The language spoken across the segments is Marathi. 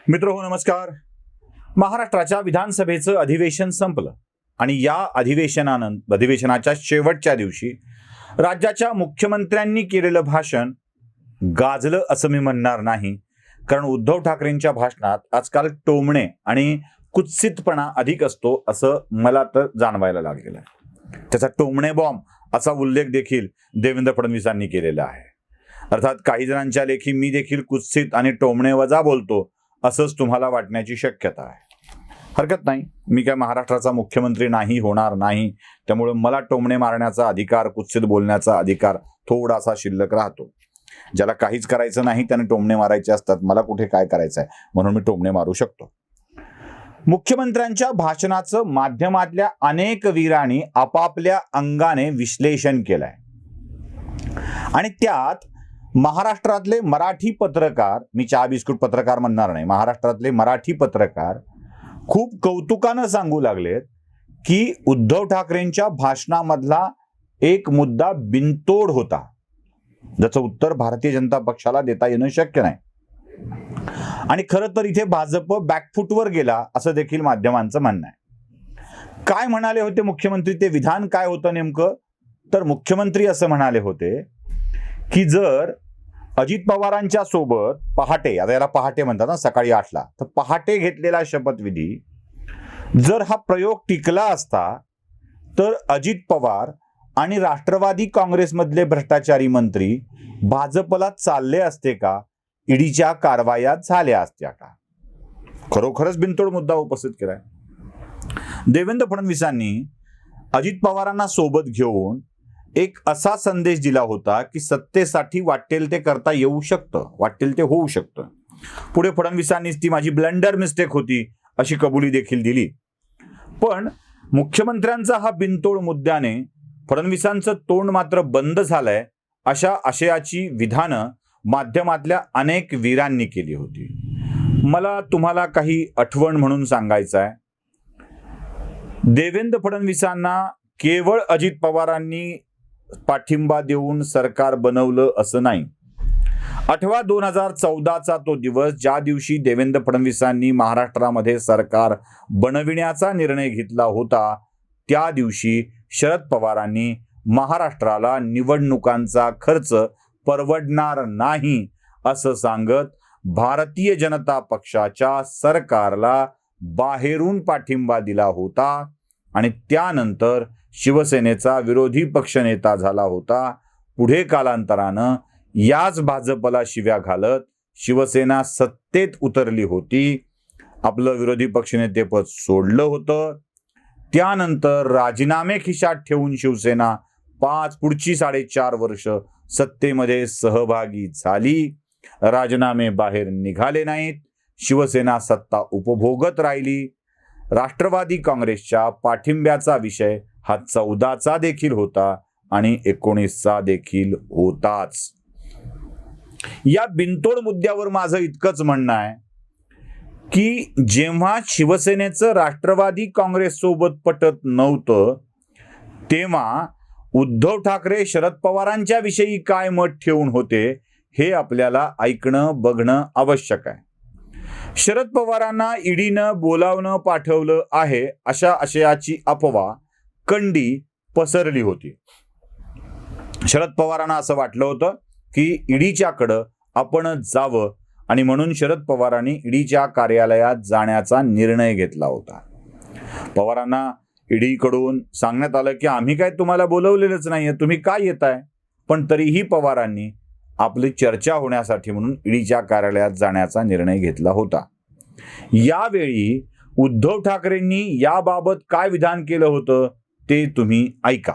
मित्रहो नमस्कार. महाराष्ट्राच्या विधानसभेचं अधिवेशन संपलं आणि या अधिवेशनाच्या शेवटच्या दिवशी राज्याच्या मुख्यमंत्र्यांनी केलेलं भाषण गाजलं असं मी म्हणणार नाही, कारण उद्धव ठाकरेंच्या भाषणात आजकाल टोमणे आणि कुत्सितपणा अधिक असतो असं मला तर जाणवायला लागलेलं आहे. त्याचा टोमणे बॉम्ब असा उल्लेख देखील देवेंद्र फडणवीसांनी केलेला आहे. अर्थात काही जणांच्या लेखी मी देखील कुत्सित आणि टोमणे वजा बोलतो असंच तुम्हाला वाटण्याची शक्यता आहे. हरकत नाही, मी काय महाराष्ट्राचा मुख्यमंत्री नाही, होणार नाही, त्यामुळे मला टोमणे मारण्याचा अधिकार, कुत्सित बोलण्याचा अधिकार थोडासा शिल्लक राहतो. ज्याला काहीच करायचं नाही त्याने टोमणे मारायचे असतात. मला कुठे काय करायचं आहे म्हणून मी टोमणे मारू शकतो. मुख्यमंत्र्यांच्या भाषणाचं माध्यमातल्या अनेक वीरांनी आपापल्या अंगाने विश्लेषण केलंय आणि त्यात महाराष्ट्रातले मराठी पत्रकार, मी चहा बिस्कुट पत्रकार म्हणणार नाही, महाराष्ट्रातले मराठी पत्रकार खूप कौतुकानं सांगू लागलेत की उद्धव ठाकरेंच्या भाषणामधला एक मुद्दा बिनतोड होता, ज्याचं उत्तर भारतीय जनता पक्षाला देता येणं शक्य नाही. आणि खरं तर इथे भाजप बॅकफुटवर गेला असं देखील माध्यमांचं म्हणणं आहे. काय म्हणाले होते मुख्यमंत्री, ते विधान काय होतं नेमकं? तर मुख्यमंत्री असं म्हणाले होते की जर अजित पवारांच्या सोबत पहाटे, आता याला पहाटे म्हणतात ना, सकाळी 8ला, तर पहाटे घेतलेला शपथविधी जर हा प्रयोग टिकला असता तर अजित पवार आणि राष्ट्रवादी काँग्रेसमधले भ्रष्टाचारी मंत्री भाजपला चालले असते का? ईडीच्या कारवाया झाल्या असत्या का? खरोखरच बिनतोड मुद्दा उपस्थित केलाय. देवेंद्र फडणवीसांनी अजित पवारांना सोबत घेऊन एक असा संदेश दिला होता की सत्तेसाठी वाटेल ते करता येऊ शकतं, वाटेल ते होऊ शकतं. पुढे फडणवीसांनी ती माझी ब्लंडर मिस्टेक होती अशी कबुली देखील दिली. पण मुख्यमंत्र्यांचा हा बिनतोड मुद्द्याने फडणवीसांचं तोंड मात्र बंद झालंय अशा आशयाची विधानं माध्यमातल्या अनेक वीरांनी केली होती. मला तुम्हाला काही आठवण म्हणून सांगायचं आहे. देवेंद्र फडणवीसांना केवळ अजित पवारांनी पाठिंबा देऊन सरकार बनवलं असं नाही. आठवा 2014चा तो दिवस, ज्या दिवशी देवेंद्र फडणवीसांनी महाराष्ट्रामध्ये सरकार बनविण्याचा निर्णय घेतला होता, त्या दिवशी शरद पवारांनी महाराष्ट्राला निवडणुकांचा खर्च परवडणार नाही असं सांगत भारतीय जनता पक्षाच्या सरकारला बाहेरून पाठिंबा दिला होता आणि त्यानंतर शिवसेनेचा विरोधी पक्षनेता झाला होता. पुढे कालांतरानं याच भाजपला शिव्या घालत शिवसेना सत्तेत उतरली होती. आपलं विरोधी पक्षनेतेपद सोडलं होतं. त्यानंतर राजीनामे खिशात ठेवून शिवसेना पुढची 4.5 वर्ष सत्तेमध्ये सहभागी झाली. राजीनामे बाहेर निघाले नाहीत. शिवसेना सत्ता उपभोगत राहिली. राष्ट्रवादी काँग्रेसच्या पाठिंब्याचा विषय हा 14चा देखील होता आणि 19चा देखील होताच. या बिनतोड मुद्द्यावर माझं इतकंच म्हणणं आहे की जेव्हा शिवसेनेचं राष्ट्रवादी काँग्रेस सोबत पटत नव्हतं, तेव्हा उद्धव ठाकरे शरद पवारांच्या विषयी काय मत ठेवून होते हे आपल्याला ऐकणं, बघणं आवश्यक आहे. शरद पवारांना ईडीनं बोलावणं पाठवलं आहे अशा आशयाची अफवा कंडी पसरली होती. शरद पवारांना असं वाटलं होतं की ईडीच्याकडं आपण जावं आणि म्हणून शरद पवारांनी ईडीच्या कार्यालयात जाण्याचा निर्णय घेतला होता. पवारांना ईडीकडून सांगण्यात आलं की आम्ही काय तुम्हाला बोलवलेलंच नाहीये, तुम्ही काय येताय? पण तरीही पवारांनी आपली चर्चा होण्यासाठी म्हणून ईडीच्या कार्यालयात जाण्याचा निर्णय घेतला होता. यावेळी उद्धव ठाकरेंनी याबाबत काय विधान केलं होतं ते तुम्ही ऐका.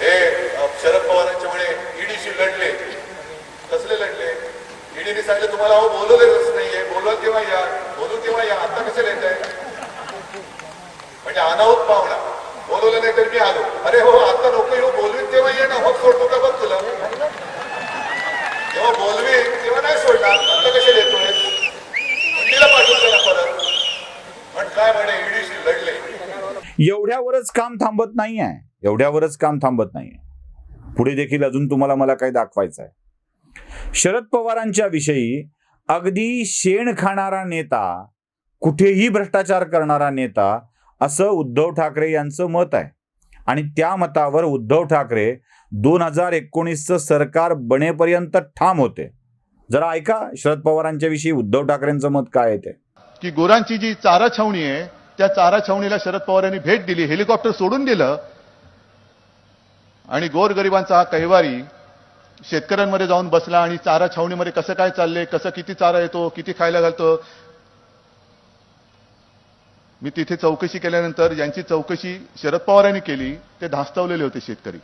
हे शरद पवारांच्या मुळे ईडीशी लढले. कसले लढले? ईडीने सांगितलं तुम्हाला बोलवलेलंच नाहीये, बोलवा तेव्हा या, बोलू तेव्हा या, आता कसे येत आहे? म्हणजे अनाहूत पाहुणा, बोलवलं नाही तर मी आलो. अरे हो, आता नको येऊ, बोलवीन तेव्हा ये ना, मग सोडतो का बघ तुला. जेव्हा बोलवीन तेव्हा नाही सोडणार, आता कसे देतोय? ईडीला पाठवून द्या परत. पण काय म्हणे, ईडीशी लढले. एवढ्यावरच काम थांबत नाहीये, एवढ्यावरच काम थांबत नाहीये. पुढे देखील अजून तुम्हाला मला काही दाखवायचं आहे. शरद पवारांच्या विषयी अगदी शेण खाणारा नेता, कुठेही भ्रष्टाचार करणारा नेता, असं उद्धव ठाकरे यांचं मत आहे. आणि त्या मतावर उद्धव ठाकरे 2019चं सरकार बनेपर्यंत ठाम होते. जरा ऐका शरद पवारांच्या विषयी उद्धव ठाकरेंचं मत काय आहे ते. की गोरांची जी चारा छावणी आहे त्या चारा छावणीला शरद पवार यांनी भेट दिली, हेलिकॉप्टर सोडून दिलं आणि गोरगरिबांचा हा कैवारी शेतकऱ्यांमध्ये जाऊन बसला आणि चारा छावणीमध्ये कसं काय चाललंय, कसं किती चारा येतो, किती खायला घालतो. मी तिथे चौकशी केल्यानंतर ज्यांची चौकशी शरद पवार यांनी केली ते धास्तावलेले होते शेतकरी.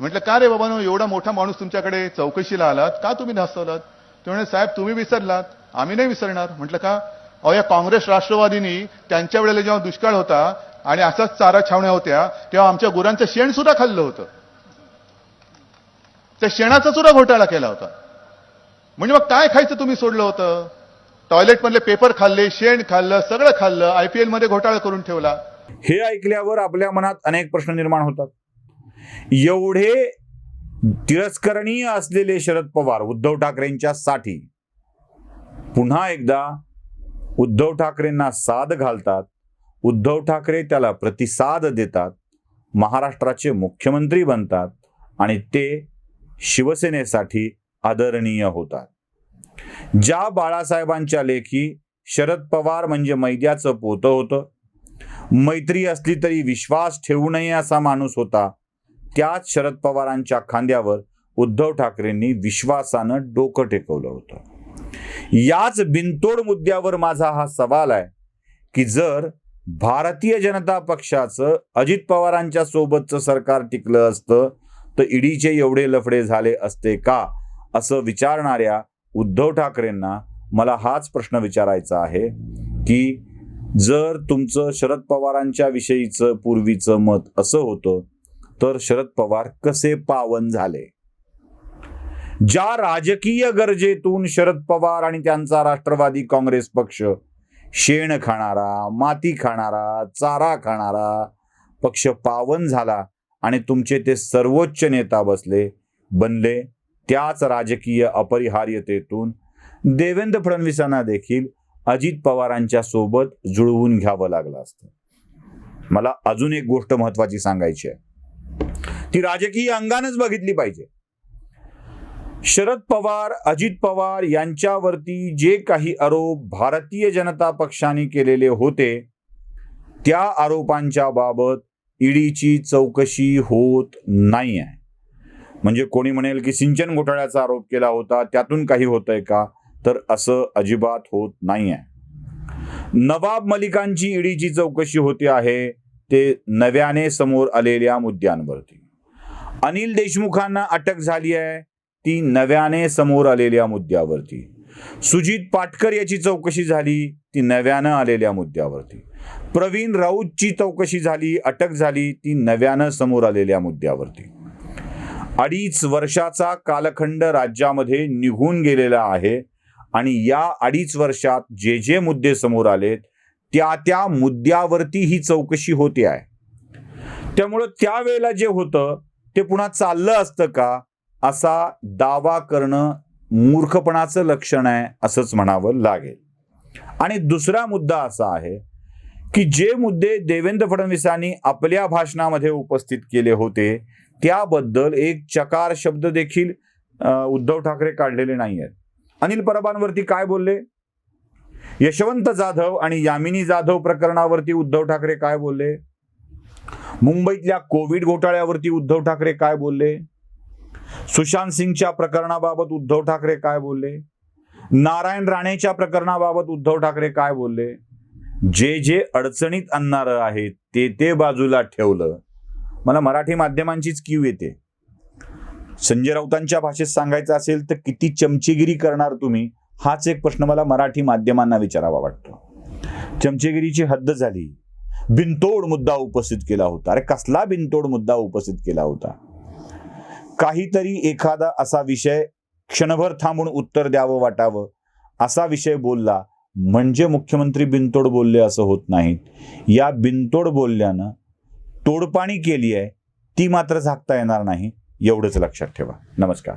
म्हटलं का रे बाबांनो, एवढा मोठा माणूस तुमच्याकडे चौकशीला आलात, का तुम्ही धास्तावलात? ते म्हणे साहेब तुम्ही विसरलात, आम्ही नाही विसरणार. म्हटलं का? अहो या काँग्रेस राष्ट्रवादीनी त्यांच्या वेळेला जेव्हा दुष्काळ होता आणि असाच चारा छावण्या होत्या तेव्हा आमच्या गुरांचं शेण सुद्धा खाल्लं होतं, त्या शेणाचा सुद्धा घोटाळा केला होता. म्हणजे मग काय खायचं तुम्ही सोडलं होतं? टॉयलेटमधले पेपर खाल्ले, शेण खाल्लं, सगळं खाल्लं, IPL मध्ये घोटाळा करून ठेवला. हे ऐकल्यावर आपल्या मनात अनेक प्रश्न निर्माण होतात. एवढे तिरस्करणीय असलेले शरद पवार उद्धव ठाकरेंच्या साठी पुन्हा एकदा उद्धव ठाकरेंना साद घालतात. उद्धव ठाकरे त्याला प्रतिसाद देतात, महाराष्ट्राचे मुख्यमंत्री बनतात आणि ते शिवसेनेसाठी आदरणीय होतात. ज्या बाळासाहेबांच्या लेखी शरद पवार म्हणजे मैद्याचं पोतं होतं, मैत्री असली तरी विश्वास ठेवू नये असा माणूस होता, त्याच शरद पवारांच्या खांद्यावर उद्धव ठाकरेंनी विश्वासानं डोकं टेकवलं होतं. याच बिनतोड मुद्द्यावर माझा हा सवाल आहे की जर भारतीय जनता पक्षाचं अजित पवारांच्या सोबतचं सरकार टिकलं असतं तर ईडीचे एवढे लफडे झाले असते का, असं विचारणाऱ्या उद्धव ठाकरेंना मला हाच प्रश्न विचारायचा आहे की जर तुमचं शरद पवारांच्या विषयीचं पूर्वीचं मत असं होतं तर शरद पवार कसे पावन झाले? ज्या राजकीय गरजेतून शरद पवार आणि त्यांचा राष्ट्रवादी काँग्रेस पक्ष शेण खाणारा, माती खाणारा, चारा खाणारा पक्ष पावन झाला आणि तुमचे ते सर्वोच्च नेता बनले, त्याच राजकीय अपरिहार्यतेतून देवेंद्र फडणवीसांना देखील अजित पवारांच्या सोबत जुळवून घ्यावं लागलं असतं. मला अजून एक गोष्ट महत्वाची सांगायची आहे, ती राजकीय अंगानच बघितली पाहिजे. शरद पवार, अजित पवार यांच्यावरती जे काही आरोप भारतीय जनता पक्षाने केलेले होते त्या आरोपांच्या बाबत ईडीची चौकशी होत नाही आहे. म्हणजे कोणी म्हणेल की सिंचन घोटाळ्याचा आरोप केला होता त्यातून काही होतंय का, तर असं अजिबात होत नाही आहे. नवाब मलिकांची ईडीची चौकशी होते आहे ते नव्याने समोर आलेल्या मुद्द्यांवरती. अनिल देशमुखांना अटक झाली आहे ती नव्याने समोर आलेल्या मुद्द्यावरती. सुजित पाटकर याची चौकशी झाली ती नव्यानं आलेल्या मुद्द्यावरती. प्रवीण राऊतची चौकशी झाली, अटक झाली ती नव्यानं समोर आलेल्या मुद्द्यावरती. 2.5 वर्षाचा कालखंड राज्यामध्ये निघून गेलेला आहे आणि या 2.5 वर्षात जे जे मुद्दे समोर आलेत त्या मुद्द्यावरती ही चौकशी होते आहे. त्यामुळं त्यावेळेला जे होतं ते पुन्हा चाललं असतं का, असा दावा करणं मूर्खपणाचं लक्षण आहे असंच म्हणावं लागेल. आणि दुसरा मुद्दा असा आहे की जे मुद्दे देवेंद्र फडणवीसांनी आपल्या भाषणामध्ये उपस्थित केले होते त्याबद्दल एक चकार शब्द देखील उद्धव ठाकरे काढलेले नाही आहेत. अनिल परबांवरती काय बोलले, यशवंत जाधव आणि यामिनी जाधव प्रकरणावरती उद्धव ठाकरे काय बोलले, मुंबईतल्या कोविड घोटाळ्यावरती उद्धव ठाकरे काय बोलले, सुशांत सिंगच्या प्रकरणाबाबत उद्धव ठाकरे काय बोलले, नारायण राणेच्या प्रकरणाबाबत उद्धव ठाकरे काय बोलले. जे जे अडचणीत आणणारं आहे ते बाजूला ठेवलं. मला मराठी माध्यमांचीच कीव येते. संजय राऊतांच्या भाषेत सांगायचं असेल तर किती चमचेगिरी करणार तुम्ही, हाच एक प्रश्न मला मराठी माध्यमांना विचारावा वाटतो. चमचेगिरीची हद्द झाली. बिनतोड मुद्दा उपस्थित केला होता. अरे कसला बिनतोड मुद्दा उपस्थित केला होता? काहीतरी एखादा असा विषय क्षणभर थांबून उत्तर द्यावं वाटावं असा विषय बोलला म्हणजे मुख्यमंत्री बिनतोड बोलले असं होत नाहीत. या बिनतोड बोलल्यानं तोडपाणी केली आहे ती मात्र झाकता येणार नाही, एवढंच लक्षात ठेवा. नमस्कार.